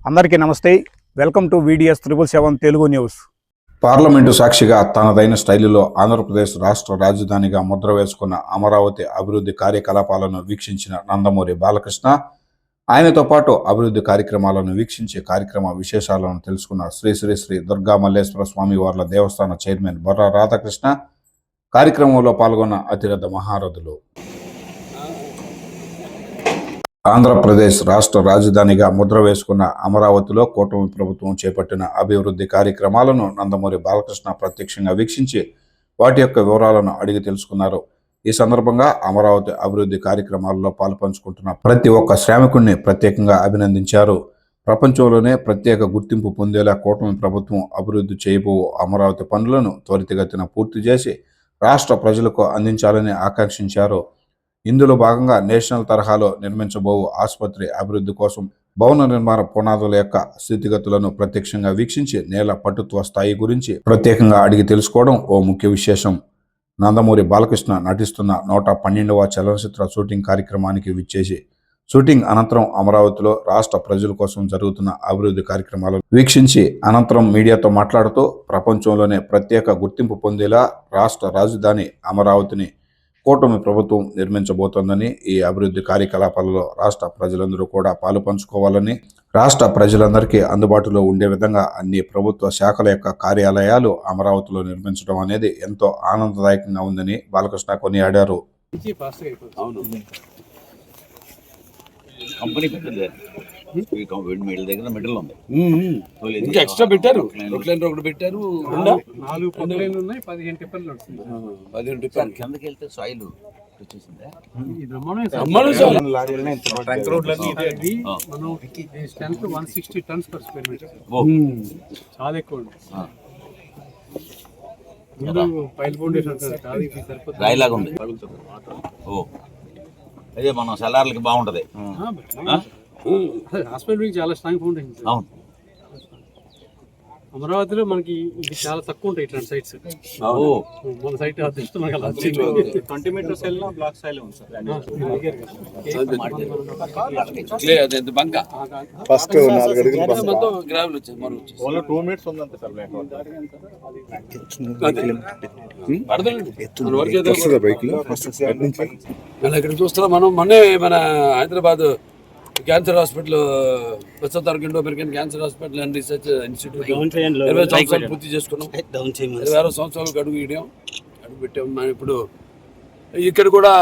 అందరికీ నమస్తే. Welcome to VDS 777 Telugu news. Parliament సాక్షిగా తనదైన స్టైలులో ఆంధ్రప్రదేశ్ రాష్ట్ర రాజధానిగా ముద్ర వేసుకున్న అమరావతి అభివృద్ధి కార్యకలాపాలను వీక్షించిన నందమూరి బాలకృష్ణ, ఆయనతో పాటు అభివృద్ధి కార్యక్రమాలను వీక్షించే కార్యక్రమ విశేషాలను తెలుసుకున్న శ్రీ శ్రీ శ్రీ దుర్గా మల్లేశ్వర స్వామి వార్ల దేవస్థాన చైర్మన్ బొర్రా రాధాకృష్ణ, కార్యక్రమంలో పాల్గొన్న అతిరథ మహారథులు. ఆంధ్రప్రదేశ్ రాష్ట్ర రాజధానిగా ముద్ర వేసుకున్న అమరావతిలో కూటమి ప్రభుత్వం చేపట్టిన అభివృద్ధి కార్యక్రమాలను నందమూరి బాలకృష్ణ ప్రత్యక్షంగా వీక్షించి వాటి యొక్క వివరాలను అడిగి తెలుసుకున్నారు. ఈ సందర్భంగా అమరావతి అభివృద్ధి కార్యక్రమాల్లో పాల్పంచుకుంటున్న ప్రతి ఒక్క శ్రామికుడిని ప్రత్యేకంగా అభినందించారు. ప్రపంచంలోనే ప్రత్యేక గుర్తింపు పొందేలా కూటమి ప్రభుత్వం అభివృద్ధి చేయబో అమరావతి పనులను త్వరితగతిన పూర్తి చేసి రాష్ట్ర ప్రజలకు అందించాలని ఆకాంక్షించారు. ఇందులో భాగంగా నేషనల్ తరహాలో నిర్మించబో ఆసుపత్రి అభివృద్ధి కోసం భవన నిర్మాణ పునాదుల యొక్క స్థితిగతులను ప్రత్యక్షంగా వీక్షించి నేల పటుత్వ స్థాయి గురించి ప్రత్యేకంగా అడిగి తెలుసుకోవడం ఓ ముఖ్య విశేషం. నందమూరి బాలకృష్ణ నటిస్తున్న 112వ చలనచిత్ర షూటింగ్ కార్యక్రమానికి విచ్చేసి షూటింగ్ అనంతరం అమరావతిలో రాష్ట్ర ప్రజల కోసం జరుగుతున్న అభివృద్ధి కార్యక్రమాలను వీక్షించి అనంతరం మీడియాతో మాట్లాడుతూ ప్రపంచంలోనే ప్రత్యేక గుర్తింపు పొందేలా రాష్ట్ర రాజధాని అమరావతిని కూటమి ప్రభుత్వం నిర్మించబోతోందని, ఈ అభివృద్ధి కార్యకలాపాలలో రాష్ట్ర ప్రజలందరూ కూడా పాలు పంచుకోవాలని, రాష్ట్ర ప్రజలందరికీ అందుబాటులో ఉండే విధంగా అన్ని ప్రభుత్వ శాఖల యొక్క కార్యాలయాలు అమరావతిలో నిర్మించడం అనేది ఎంతో ఆనందదాయకంగా ఉందని బాలకృష్ణ కొనియాడారు. ఇంకా ఎక్స్ట్రా పెట్టారు, ఒకటి పెట్టారు, 15 టిప్పర్లు 15 టిప్పర్లు కిందకి వెళ్తే సాయిల్ వచ్చేసిందా? మనం 160 టన్స్ పర్ స్క్వేర్ మీటర్, చాలా ఎక్కువ పైల్ ఫౌండేషన్ రాయిలాగా ఉంది. ఓ అదే మనం సెల్లార్లకి బాగుంటది. హాస్పిటల్ చాలా స్ట్రాంగ్ ఫౌండేషన్. అవును, అమరావతిలో మనకి ఇది చాలా తక్కువ ఉంటాయి ఇట్లాంటి సైట్స్. మన సైట్ 20 మీటర్స్ బ్లాక్ సైల్ ఉంది సార్. బంక ఫస్ట్ 4 అడుగులు మొత్తం గ్రావెల్ వచ్చేది, మరో వచ్చేది. ఓన్లీ 2 మీటర్స్ ఉందంటే సార్ ఇక్కడ చూస్తున్నాం మనం. మొన్నే మన హైదరాబాద్ క్యాన్సర్ హాస్పిటల్, బసవతారకంలో American cancer hospital and research institute 20 సంవత్సరాలు పూర్తి చేసుకున్నాం. 20 సంవత్సరాలకు అడుగు పెట్టాం. మనం ఇప్పుడు ఇక్కడ కూడా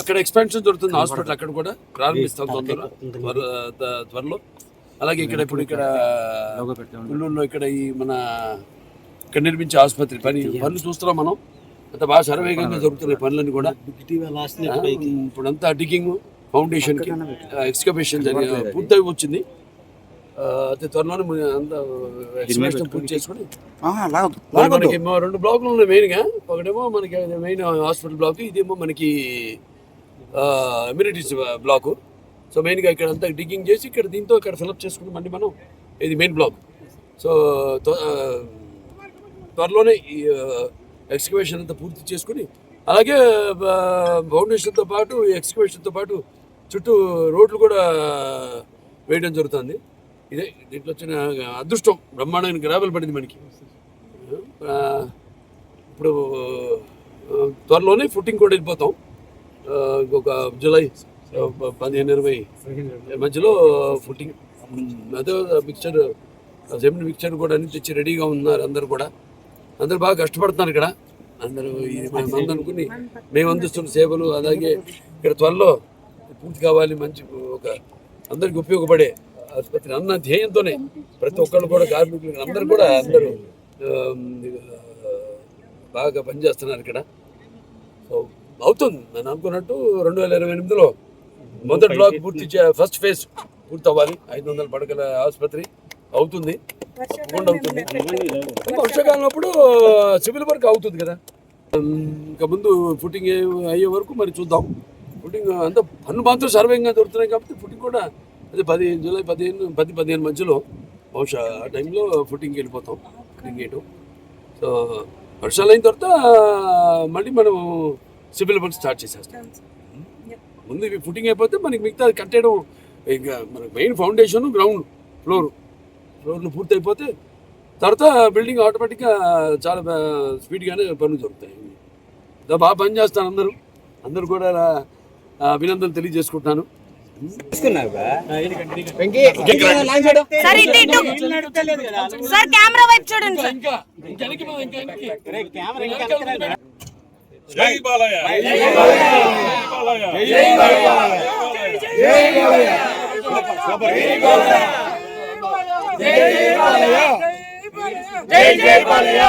అక్కడ ఎక్స్పాన్షన్ జరుగుతుంది హాస్పిటల్, అక్కడ కూడా ప్రారంభిస్తాం త్వరలో. అలాగే ఇక్కడ గుంటూరులో ఇక్కడ ఇక్కడ నిర్మించే ఆసుపత్రి పనులు చూస్తున్నాం మనం. అంత బాగా శరవేగంగా జరుగుతున్నాయి పనులన్నీ కూడా. ఇప్పుడంతా డిగ్గింగ్, ఫౌండేషన్ కి ఎక్స్కవేషన్ పూర్తి వచ్చింది. అతి త్వరలోనే ఎక్స్కవేషన్ పూర్తి చేసుకుని మనకి 2 బ్లాకులు ఉన్నాయి మెయిన్గా. ఒకటేమో మనకి మెయిన్ హాస్పిటల్ బ్లాక్, ఇదేమో మనకి అమ్యూనిటీస్ బ్లాకు. సో మెయిన్గా ఇక్కడ అంతా డిగ్గింగ్ చేసి ఇక్కడ దీంతో ఇక్కడ ఫిలప్ చేసుకుని మళ్ళీ మనం ఇది మెయిన్ బ్లాక్. సో త్వరలోనే ఈ ఎక్స్కవేషన్ అంతా పూర్తి చేసుకుని, అలాగే ఫౌండేషన్తో పాటు ఎక్స్కవేషన్తో పాటు చుట్టూ రోడ్లు కూడా వేయడం జరుగుతుంది. ఇదే దీంట్లో వచ్చిన అదృష్టం, బ్రహ్మాండమైన గ్రావెల్ పడింది మనకి. ఇప్పుడు త్వరలోనే ఫుటింగ్ కూడా వెళ్ళిపోతాం. ఇంకొక జూలై 15-20 మధ్యలో ఫుటింగ్. అదే సిమెంట్ మిక్చర్ కూడా అన్ని తెచ్చి రెడీగా ఉన్నారు. అందరూ బాగా కష్టపడుతున్నారు ఇక్కడ. అందరూ మంది అనుకుని మేము అందిస్తున్న సేవలు, అలాగే ఇక్కడ త్వరలో పూర్తి కావాలి, మంచి ఒక అందరికి ఉపయోగపడే ఆసుపత్రి అన్న ధ్యేయంతోనే ప్రతి ఒక్కళ్ళు కూడా, కార్మికులు అందరూ బాగా పనిచేస్తున్నారు ఇక్కడ. సో అవుతుంది నేను అనుకున్నట్టు 2028లో మొదటి బ్లాక్ పూర్తి, ఫస్ట్ ఫేజ్ పూర్తి అవ్వాలి. 500 పడకల ఆసుపత్రి అవుతుంది, తప్పకుండా అవుతుంది. వర్షాకాలం అప్పుడు సివిల్ వర్క్ అవుతుంది కదా. ఇంకా ముందు ఫుటింగ్ అయ్యే వరకు మరి చూద్దాం. ఫుటింగ్ అంతా పన్ను మాత్రం సర్వేంగా దొరుకుతున్నాయి కాబట్టి ఫుటింగ్ కూడా అదే జూలై 10-15 మధ్యలో బహుశా ఆ టైంలో ఫుటింగ్కి వెళ్ళిపోతాం, ఫుటింగ్ వేయటం. సో వర్షాలు అయిన తర్వాత మళ్ళీ మనం సివిల్ వర్క్ స్టార్ట్ చేసేస్తాం. ముందు ఇవి ఫుటింగ్ అయిపోతే మనకి మిగతా కట్టేయడం ఇంకా మనకు మెయిన్ ఫౌండేషన్ గ్రౌండ్ ఫ్లోర్లు పూర్తి అయిపోతే తర్వాత బిల్డింగ్ ఆటోమేటిక్గా చాలా స్పీడ్గానే పనులు జరుగుతాయి. బాగా పని చేస్తాను అందరూ కూడా అభినందనలు తెలియజేసుకుంటున్నాను. సార్ కెమెరా వైపు చూడండి సార్. జై బాలయ్య జై బాలయ్య